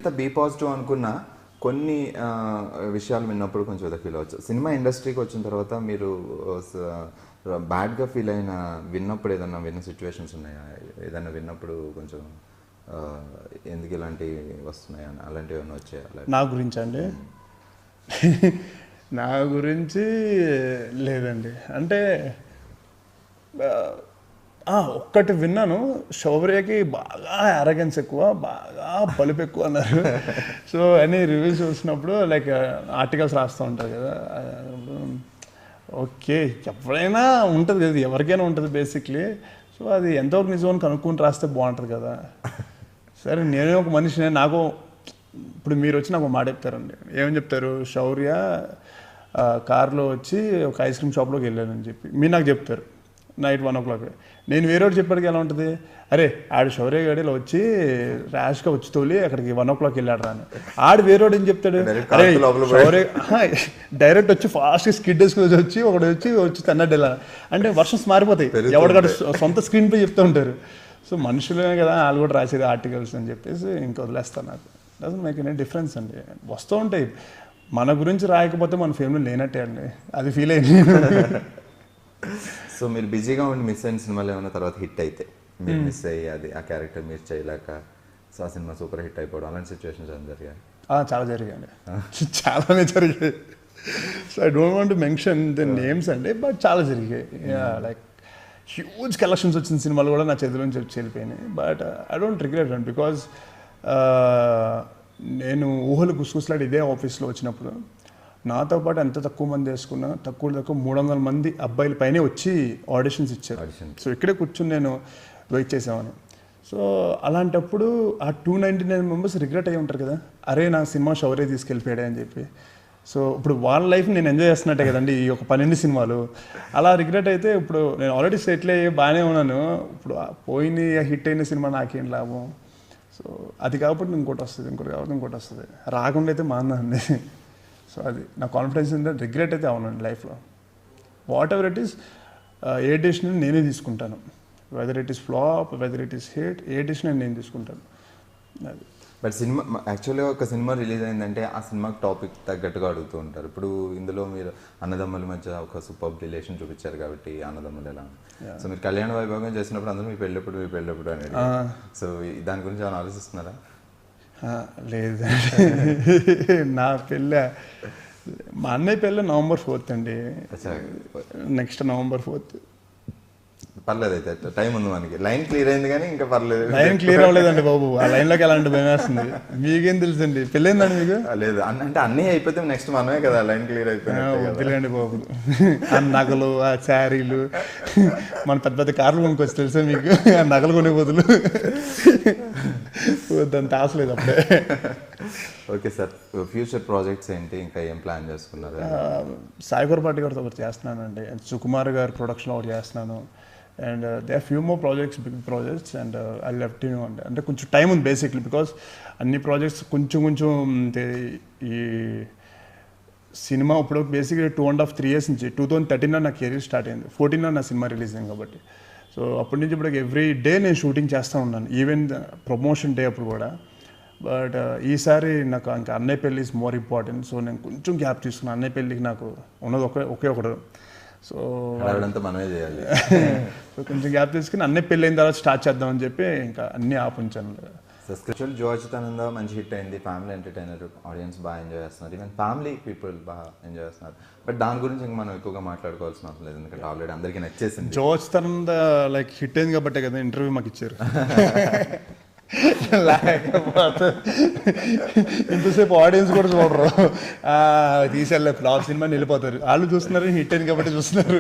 ఎంత be positive అనుకున్నా కొన్ని విషయాలు విన్నప్పుడు కొంచెం ఏదో ఫీల్ అవచ్చు. సినిమా ఇండస్ట్రీకి వచ్చిన తర్వాత మీరు బ్యాడ్గా ఫీల్ అయిన విన్నప్పుడు ఏదన్నా విన్న సిచ్యువేషన్స్ ఉన్నాయా? ఏదన్నా విన్నప్పుడు కొంచెం ఎందుకు ఇలాంటివి వస్తున్నాయి అని అలాంటివి ఏమైనా వచ్చాయా? నా గురించి అండి నా గురించి లేదండి. అంటే ఒక్కటి విన్నాను, శౌర్యకి బాగా అరగెన్స్ ఎక్కువ, బాగా బలుపు ఎక్కువ అన్నారు. సో అని రివ్యూస్ చూసినప్పుడు లైక్ ఆర్టికల్స్ రాస్తూ ఉంటారు కదా, ఓకే ఎప్పుడైనా ఉంటుంది కదా, ఎవరికైనా ఉంటుంది బేసిక్లీ. సో అది ఎంతవరకు నిజమని కనుక్కొని రాస్తే బాగుంటుంది కదా. సరే నేనే ఒక మనిషినే, నాకు ఇప్పుడు మీరు వచ్చి నాకు మాట చెప్తారండి, ఏమని చెప్తారు, శౌర్య కార్లో వచ్చి ఒక ఐస్ క్రీమ్ షాప్లోకి వెళ్ళానని చెప్పి మీరు నాకు చెప్తారు నైట్ 1 o'clock. నేను వేరే వాడు చెప్పాడికి ఎలా ఉంటుంది, అరే ఆడు శౌర్య గాడిలో వచ్చి ర్యాష్గా వచ్చి తోలి అక్కడికి 1 o'clock వెళ్ళాడు రా అని. ఆడు వేరేవాడు ఏం చెప్తాడు, అరే శౌర్య డైరెక్ట్ వచ్చి ఫాస్ట్గా స్కిడ్ వేసుకొని వచ్చి ఒకటి వచ్చి తన్నట్టు వెళ్ళాలి అంటే వర్షన్స్ మారిపోతాయి, ఎవరికాడు సొంత స్క్రీన్ పై చెప్తూ ఉంటారు. సో మనుషులే కదా వాళ్ళు కూడా రాసేది ఆర్టికల్స్ అని చెప్పేసి ఇంకా వదిలేస్తాను. నాకు డజంట్ మేక్ ఎనీ డిఫరెన్స్ అండి. వస్తూ ఉంటాయి, మన గురించి రాయకపోతే మన ఫేమ్లో లేనట్టే అండి, అది ఫీల్ అయింది. సో మీరు బిజీగా ఉండి మిస్ అయిన సినిమాలు ఏమైనా తర్వాత హిట్ అయితే మీరు మిస్ అయ్యి అది ఆ క్యారెక్టర్ మీరు చేయలేక సో ఆ సినిమా సూపర్ హిట్ అయిపోవడం అలాంటి సిచ్యువేషన్స్ ఏమైనా జరిగాయి? చాలా జరిగాయండి, చాలానే జరిగాయి. So I don't want to mention the names అండి, బట్ చాలా జరిగాయి. లైక్ హ్యూజ్ కలెక్షన్స్ వచ్చిన సినిమాలు కూడా నా చేతిలోంచి వెళ్ళిపోయినాయి. But I don't regret and because నేను ఊహలు గుసగుసలాడి ఇదే ఆఫీస్లో వచ్చినప్పుడు నాతో పాటు ఎంత తక్కువ మంది వేసుకున్నా తక్కువ 300 మంది అబ్బాయిల పైనే వచ్చి ఆడిషన్స్ ఇచ్చారు. సో ఇక్కడే కూర్చుని నేను వెయిట్ చేసామని. సో అలాంటప్పుడు ఆ 299 మెంబర్స్ రిగ్రెట్ అయ్యి ఉంటారు కదా, అరే నా సినిమా శౌర్య తీసుకెళ్ళిపోయాడే అని చెప్పి. సో ఇప్పుడు వాళ్ళ లైఫ్ నేను ఎంజాయ్ చేస్తున్నట్టే కదండి ఈ ఒక 12 సినిమాలు. అలా రిగ్రెట్ అయితే ఇప్పుడు నేను ఆల్రెడీ సెటిల్ అయ్యి బాగానే ఉన్నాను, ఇప్పుడు పోయిన హిట్ అయిన సినిమా నాకేం లాభం. సో అది కాబట్టి ఇంకోటి వస్తుంది, ఇంకోటి కాబట్టి ఇంకోటి వస్తుంది, రాకుండా అయితే మాందండి. సో అది నా కాన్ఫిడెన్స్ ఏంటంటే రిగ్రెట్ అయితే అవునండి లైఫ్లో. What ever it is, A decision నేనే తీసుకుంటాను, whether it is flop whether it is hit, A decision నేను తీసుకుంటాను. అది బట్ సినిమా యాక్చువల్గా ఒక సినిమా రిలీజ్ అయిందంటే ఆ సినిమాకి టాపిక్ తగ్గట్టుగా అడుగుతూ ఉంటారు. ఇప్పుడు ఇందులో మీరు అన్నదమ్ముల మధ్య ఒక సూపర్ రిలేషన్ చూపించారు కాబట్టి అన్నదమ్ములు ఎలా, సో మీరు కళ్యాణ వైభోగం చేసినప్పుడు అందరూ మీ పెళ్ళెప్పుడు అనేది, సో దాని గురించి ఏమైనా ఆలోచిస్తున్నారా? లేదు, నా పెళ్ళి మా అన్నయ్య పెళ్ళి November 4th అండి, నెక్స్ట్ November 4th. పర్లేదు, అయితే టైం ఉంది మనకి. లైన్ క్లియర్ అయింది కానీ ఇంకా పర్లేదు. లైన్ క్లియర్ అవ్వలేదండి బాబు, ఆ లైన్లోకి ఎలాంటి భయం వేస్తుంది. మీకేం తెలుసండి పెళ్ళైందండి మీకు? లేదు అంటే అన్నీ అయిపోతే నెక్స్ట్ మనమే కదా లైన్ క్లియర్ అయిపోయింది. వద్దులేండి బాబు, ఆ నగలు ఆ శారీలు మన పెద్ద పెద్ద కార్లు కొనుక్కొచ్చి తెలుసా మీకు, ఆ నగలు కొనే బదులు దాని తాసలేదు అప్పుడే. ఓకే సార్, ఫ్యూచర్ ప్రాజెక్ట్స్ ఏంటి, ఇంకా ఏం ప్లాన్ చేసుకున్నారు? సాయి కొరపాటి గారితో ఒకటి చేస్తున్నానండి, సుకుమార్ గారి ప్రొడక్షన్లో ఒకటి చేస్తున్నాను. And they are few more projects, big projects. And I left you అంటే కొంచెం టైం ఉంది బేసిక్లీ, బికాస్ అన్ని ప్రాజెక్ట్స్ కొంచెం ఈ సినిమా ఇప్పుడు బేసిక్గా 2.5-3 years నుంచి 2013 నా కెరీర్ స్టార్ట్ అయింది, 14 నా సినిమా రిలీజ్ అయింది కాబట్టి. సో అప్పటి నుంచి ఇప్పుడు ఎవ్రీ డే నేను షూటింగ్ చేస్తూ ఉన్నాను, ఈవెన్ ప్రమోషన్ డే అప్పుడు కూడా. బట్ ఈసారి నాకు ఇంకా అన్నయ్య పెళ్ళి ఈజ్ మోర్ ఇంపార్టెంట్. సో నేను కొంచెం గ్యాప్ తీసుకున్నాను, అన్నయ్య పెళ్ళికి నాకు ఉన్నది ఒకే ఒకడు. సో మనమే చేయాలి. సో కొంచెం గ్యాప్ తీసుకుని అన్నయ్య పెళ్ళి అయిన తర్వాత స్టార్ట్ చేద్దామని చెప్పి ఇంకా అన్నీ ఆపుంచాను. సబ్స్క్రిప్షన్ జో అచ్యుతానంద మంచి హిట్ అయింది, ఫ్యామిలీ ఎంటర్టైనర్, ఆడియన్స్ బాగా ఎంజాయ్ చేస్తున్నారు, ఈవెన్ ఫ్యామిలీ పీపుల్ బాగా ఎంజాయ్ చేస్తున్నారు. బట్ దాని గురించి ఇంకా మనం ఎక్కువగా మాట్లాడుకోవాల్సిన అవసరం లేదు, ఎందుకంటే ఆల్రెడీ అందరికీ నచ్చేసింది. జో అచ్యుతానంద లైక్ హిట్ అయింది కాబట్టే కదా ఇంటర్వ్యూ మాకు ఇచ్చారు. లేకపోతే ఇంతసేపు ఆడియన్స్ కూడా చూడరు, తీసేళ్ళ ఫ్లాప్ సినిమా వెళ్ళిపోతారు, వాళ్ళు చూస్తున్నారు హిట్ అయింది కాబట్టి చూస్తున్నారు.